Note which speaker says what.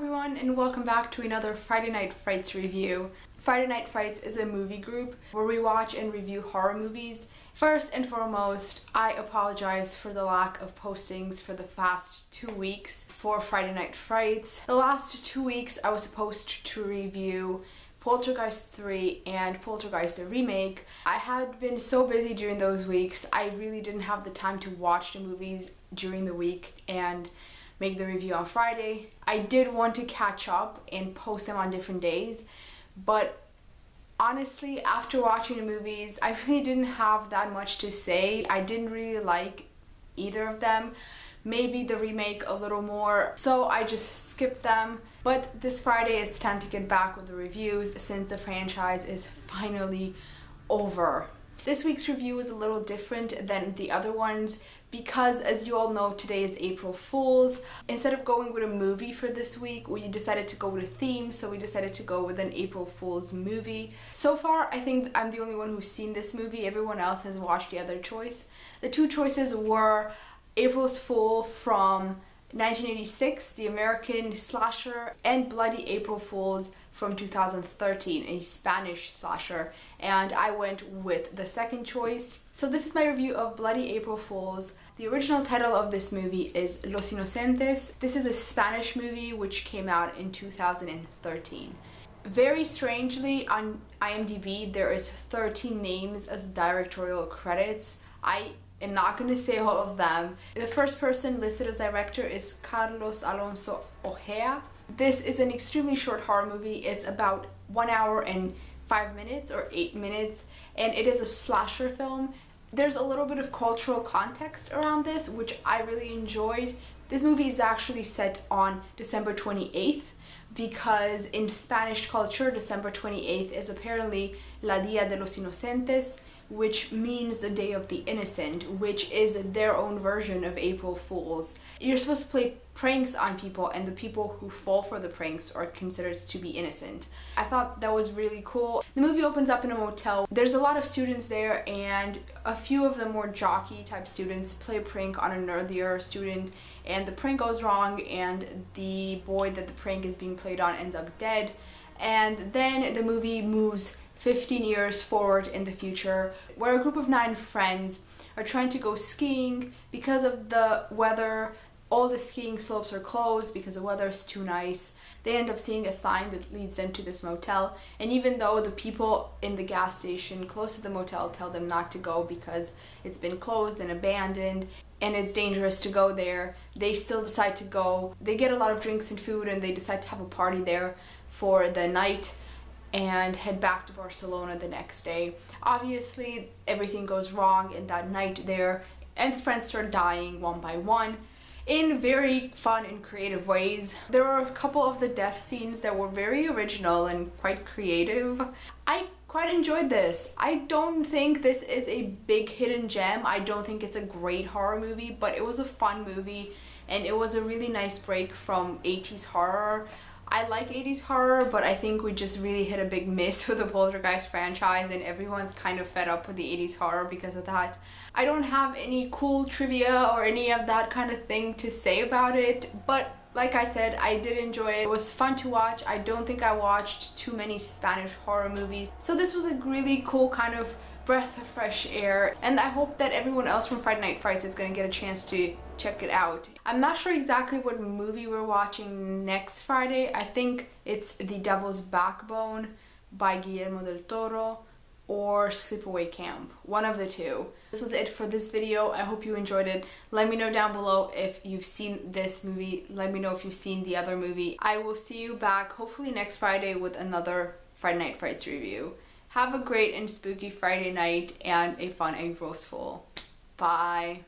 Speaker 1: everyone, and welcome back to another Friday Night Frights review. Friday Night Frights is a movie group where we watch and review horror movies. First and foremost, I apologize for the lack of postings for the past 2 weeks for Friday Night Frights. The last 2 weeks I was supposed to review Poltergeist 3 and Poltergeist the Remake. I had been so busy during those weeks, I really didn't have the time to watch the movies during the week and make the review on Friday. I did want to catch up and post them on different days, but honestly, after watching the movies, I really didn't have that much to say. I didn't really like either of them. Maybe the remake a little more, so I just skipped them. But this Friday it's time to get back with the reviews since the franchise is finally over. This week's review is a little different than the other ones because, as you all know, today is April Fool's. Instead of going with a movie for this week, we decided to go with a theme, so we decided to go with an April Fool's movie. So far, I think I'm the only one who's seen this movie. Everyone else has watched the other choice. The two choices were April's Fool from 1986, the American slasher, and Bloody April Fools from 2013, a Spanish slasher, and I went with the second choice. So this is my review of Bloody April Fools. The original title of this movie is Los Inocentes. This is a Spanish movie which came out in 2013. Very strangely, on IMDb there is 13 names as directorial credits. I am not going to say all of them. The first person listed as director is Carlos Alonso Ojea. This is an extremely short horror movie. It's about 1 hour and 5 minutes or 8 minutes, and it is a slasher film. There's a little bit of cultural context around this, which I really enjoyed. This movie is actually set on December 28th because in Spanish culture, December 28th is apparently La Día de los Inocentes, which means the Day of the Innocent, which is their own version of April Fools. You're supposed to play pranks on people, and the people who fall for the pranks are considered to be innocent. I thought that was really cool. The movie opens up in a motel. There's a lot of students there, and a few of the more jockey type students play a prank on an earlier student, and the prank goes wrong, and the boy that the prank is being played on ends up dead. And then the movie moves 15 years forward in the future, where a group of 9 friends are trying to go skiing. Because of the weather, all the skiing slopes are closed because the weather is too nice. They end up seeing a sign that leads them to this motel, and even though the people in the gas station close to the motel tell them not to go because it's been closed and abandoned and it's dangerous to go there, they still decide to go. They get a lot of drinks and food, and they decide to have a party there for the night and head back to Barcelona the next day. Obviously, everything goes wrong in that night there, and the friends start dying one by one in very fun and creative ways. There were a couple of the death scenes that were very original and quite creative. I quite enjoyed this. I don't think this is a big hidden gem. I don't think it's a great horror movie, but it was a fun movie, and it was a really nice break from 80s horror. I like 80s horror, but I think we just really hit a big miss with the Poltergeist franchise, and everyone's kind of fed up with the 80s horror because of that. I don't have any cool trivia or any of that kind of thing to say about it, but like I said, I did enjoy it. It was fun to watch. I don't think I watched too many Spanish horror movies, so this was a really cool kind of breath of fresh air, and I hope that everyone else from Friday Night Frights is gonna get a chance to check it out. I'm not sure exactly what movie we're watching next Friday. I think it's The Devil's Backbone by Guillermo del Toro or Sleepaway Camp, one of the two. This was it for this video. I hope you enjoyed it. Let me know down below if you've seen this movie. Let me know if you've seen the other movie. I will see you back hopefully next Friday with another Friday Night Frights review. Have a great and spooky Friday night and a fun April Fool. Bye.